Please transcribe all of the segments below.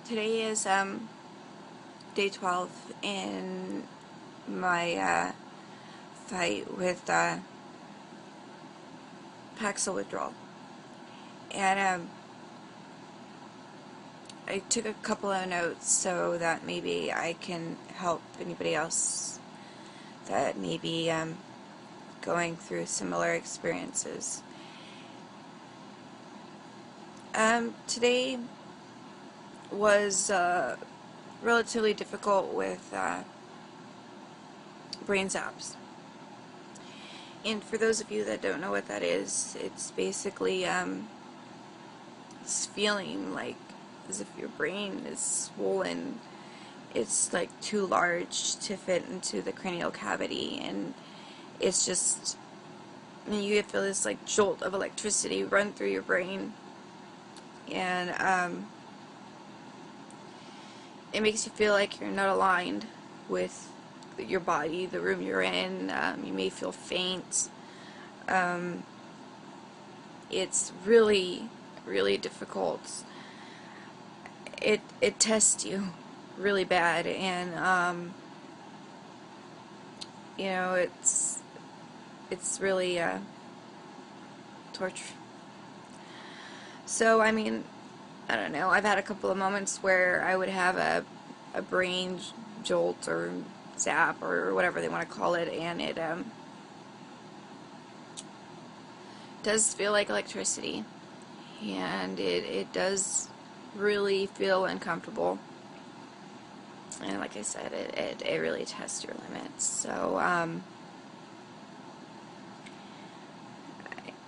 Today is day 12 in my fight with Paxil Withdrawal. And I took a couple of notes so that maybe I can help anybody else that may be going through similar experiences. Today was relatively difficult with brain zaps. And for those of you that don't know what that is, it's basically this feeling like as if your brain is swollen. It's like too large to fit into the cranial cavity, and it's just, you feel this like jolt of electricity run through your brain, and it makes you feel like you're not aligned with your body, the room you're in. You may feel faint. It's really, really difficult. It tests you really bad, and it's really torture. So I mean, I don't know, I've had a couple of moments where I would have a brain jolt or zap or whatever they want to call it, and it does feel like electricity, and it does really feel uncomfortable, and like I said, it really tests your limits. So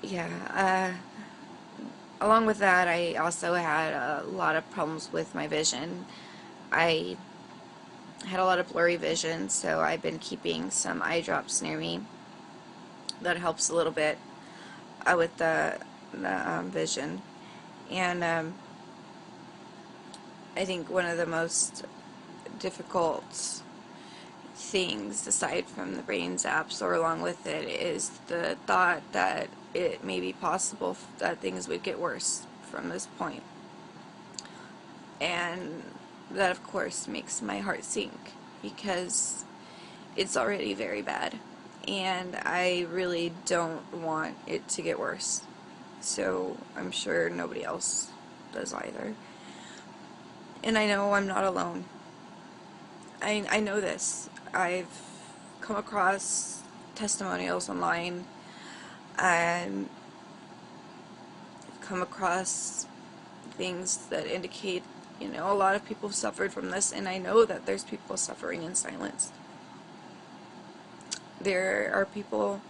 yeah, along with that, I also had a lot of problems with my vision. I had a lot of blurry vision, so I've been keeping some eye drops near me. That helps a little bit with the vision. And I think one of the most difficult things, aside from the brain zaps or along with it, is the thought that it may be possible that things would get worse from this point. And that, of course, makes my heart sink, because it's already very bad, and I really don't want it to get worse. So I'm sure nobody else does either. And I know I'm not alone. I know this. I've come across testimonials online. I've come across things that indicate, a lot of people have suffered from this, and I know that there's people suffering in silence. There are people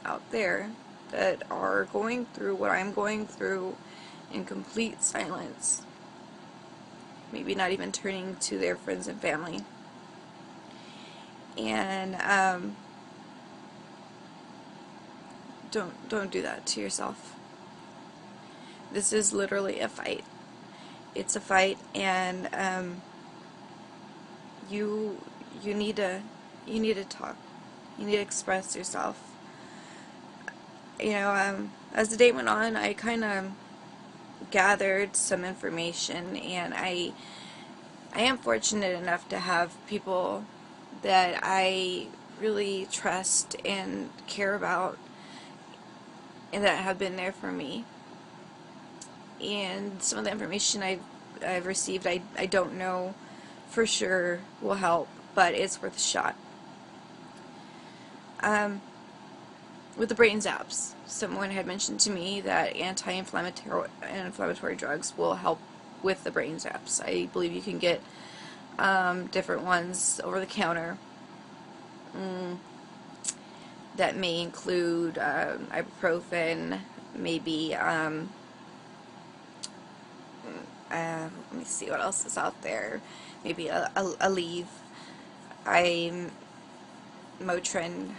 out there that are going through what I'm going through in complete silence, maybe not even turning to their friends and family. And don't do that to yourself. This is literally a fight. It's a fight, and you need to talk. You need to express yourself. As the day went on, I kind of gathered some information, and I am fortunate enough to have people that I really trust and care about, and that have been there for me. And some of the information I've received, I don't know for sure will help, but it's worth a shot. With the brain zaps, someone had mentioned to me that anti-inflammatory drugs will help with the brain zaps. I believe you can get different ones over the counter that may include ibuprofen, maybe let me see what else is out there. Maybe Aleve, Motrin.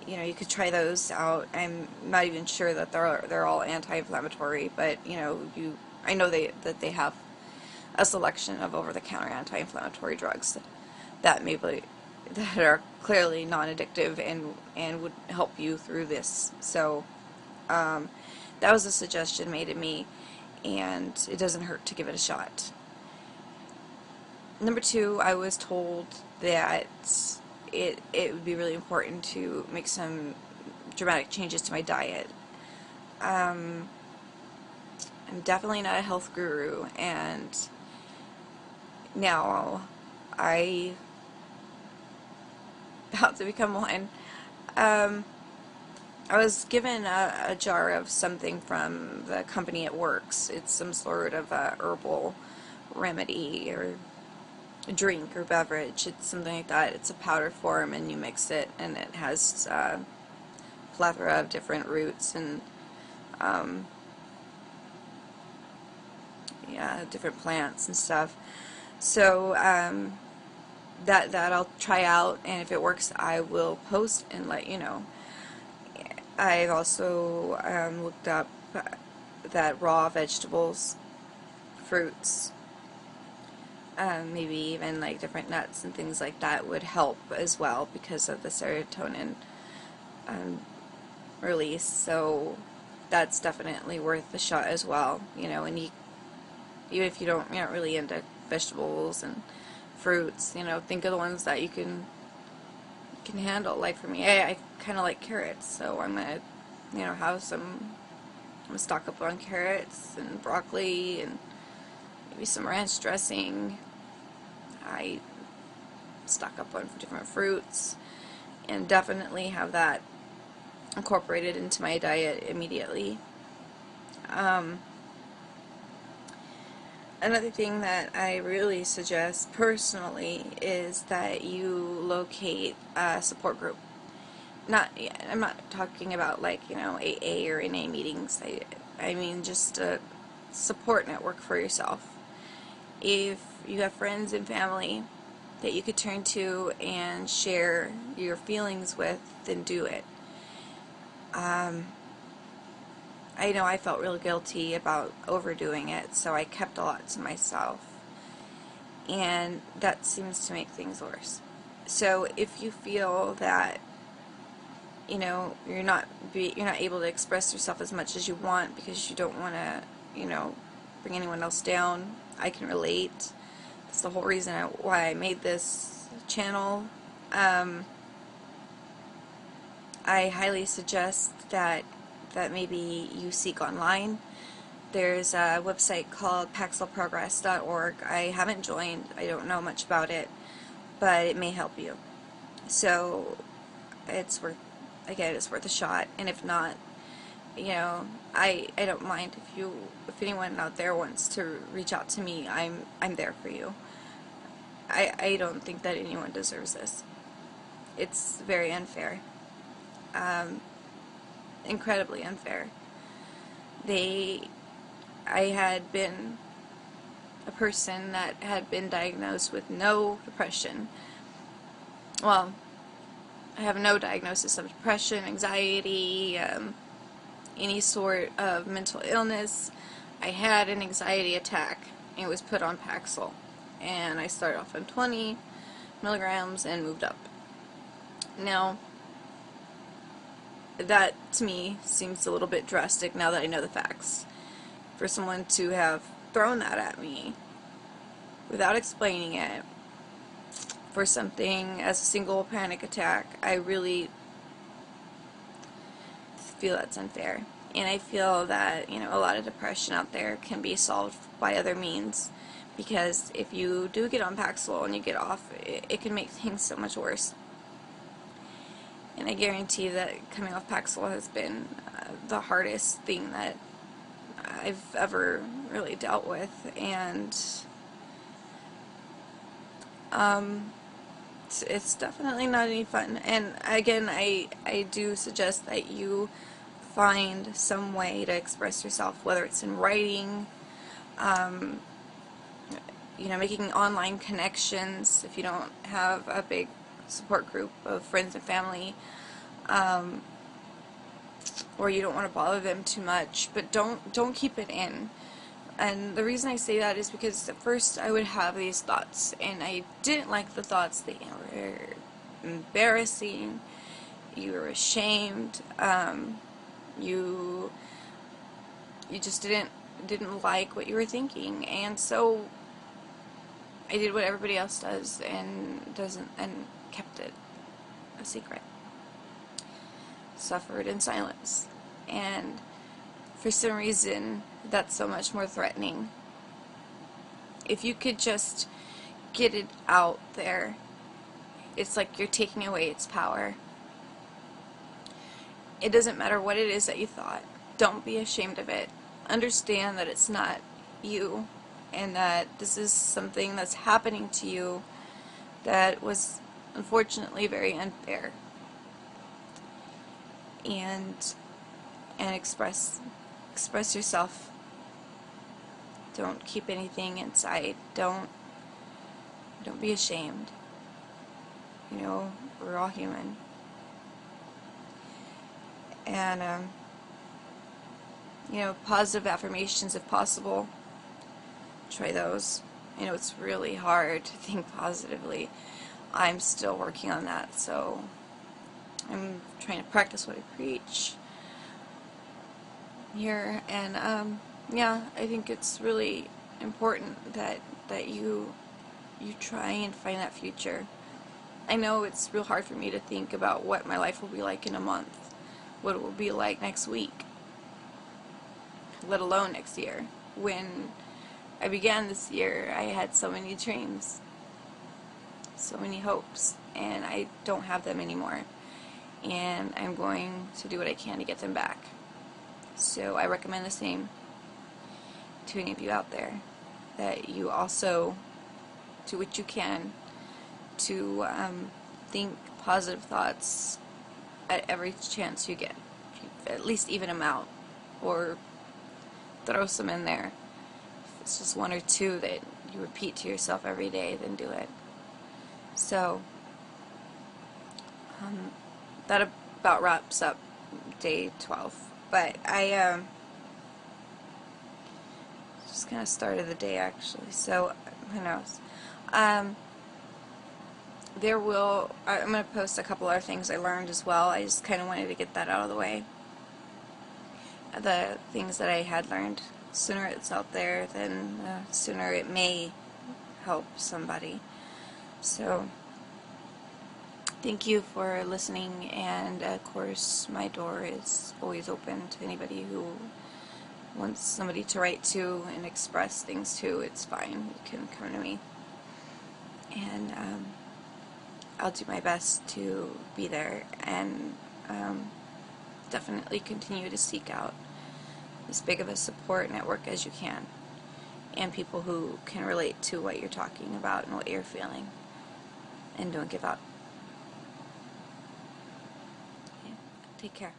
You could try those out. I'm not even sure that they're all anti-inflammatory, but I know that they have a selection of over-the-counter anti-inflammatory drugs that are clearly non-addictive and would help you through this. So that was a suggestion made to me, and it doesn't hurt to give it a shot. Number two, I was told that it would be really important to make some dramatic changes to my diet. I'm definitely not a health guru, and now I about to become one. I was given a jar of something from the company it works. It's some sort of a herbal remedy or a drink or beverage. It's something like that. It's a powder form, and you mix it, and it has a plethora of different roots and yeah, different plants and stuff. So that I'll try out, and if it works, I will post and let you know. I've also looked up that raw vegetables, fruits, maybe even like different nuts and things like that would help as well because of the serotonin release. So that's definitely worth the shot as well. You know, and even if you're not really into vegetables and fruits, you know, think of the ones that you can handle. Like for me, I kind of like carrots, so I'm gonna, have some. I'm gonna stock up on carrots and broccoli and maybe some ranch dressing. I stock up on different fruits and definitely have that incorporated into my diet immediately. Another thing that I really suggest personally is that you locate a support group. I'm not talking about like, AA or NA meetings. I mean just a support network for yourself. If you have friends and family that you could turn to and share your feelings with, then do it. I know I felt real guilty about overdoing it, so I kept a lot to myself, and that seems to make things worse. So if you feel that you're not able to express yourself as much as you want because you don't want to bring anyone else down, I can relate. That's the whole reason why I made this channel. I highly suggest that maybe you seek online. There's a website called paxilprogress.org. I haven't joined. I don't know much about it, but it may help you. So it's worth a shot. And if not, I don't mind if anyone out there wants to reach out to me. I'm there for you. I don't think that anyone deserves this. It's very unfair. Incredibly unfair. I had been a person that had been diagnosed with no depression. Well, I have no diagnosis of depression, anxiety, any sort of mental illness. I had an anxiety attack and was put on Paxil, and I started off on 20 milligrams and moved up. Now, that to me seems a little bit drastic now that I know the facts. For someone to have thrown that at me without explaining it for something as a single panic attack, I really feel that's unfair. And I feel that a lot of depression out there can be solved by other means, because if you do get on Paxil and you get off, it can make things so much worse. And I guarantee that coming off Paxil has been the hardest thing that I've ever really dealt with, and it's definitely not any fun. And again, I do suggest that you find some way to express yourself, whether it's in writing, making online connections if you don't have a big support group of friends and family, or you don't want to bother them too much, but don't keep it in. And the reason I say that is because at first I would have these thoughts, and I didn't like the thoughts. They were embarrassing, you were ashamed, you just didn't didn't like what you were thinking, and so I did what everybody else does and kept it a secret. Suffered in silence. And for some reason, that's so much more threatening. If you could just get it out there, it's like you're taking away its power. It doesn't matter what it is that you thought. Don't be ashamed of it. Understand that it's not you, and that this is something that's happening to you that was unfortunately very unfair. And express yourself. Don't keep anything inside. Don't be ashamed. You know, we're all human. And you know, positive affirmations if possible. Try those. I know it's really hard to think positively. I'm still working on that, so I'm trying to practice what I preach here. And yeah, I think it's really important that you try and find that future. I know it's real hard for me to think about what my life will be like in a month, what it will be like next week, let alone next year. When I began this year, I had so many dreams, so many hopes, and I don't have them anymore. And I'm going to do what I can to get them back. So I recommend the same to any of you out there, that you also do what you can to think positive thoughts at every chance you get. At least even them out, or throw some in there. If it's just one or two that you repeat to yourself every day, then do it. So that about wraps up day 12. But I just kind of started the day actually, so who knows. I'm going to post a couple other things I learned as well. I just kind of wanted to get that out of the way. The things that I had learned. Sooner it's out there, then sooner it may help somebody. So thank you for listening, and of course my door is always open to anybody who wants somebody to write to and express things to. It's fine, you can come to me, and I'll do my best to be there, and definitely continue to seek out as big of a support network as you can, and people who can relate to what you're talking about and what you're feeling, and don't give up. Okay. Take care.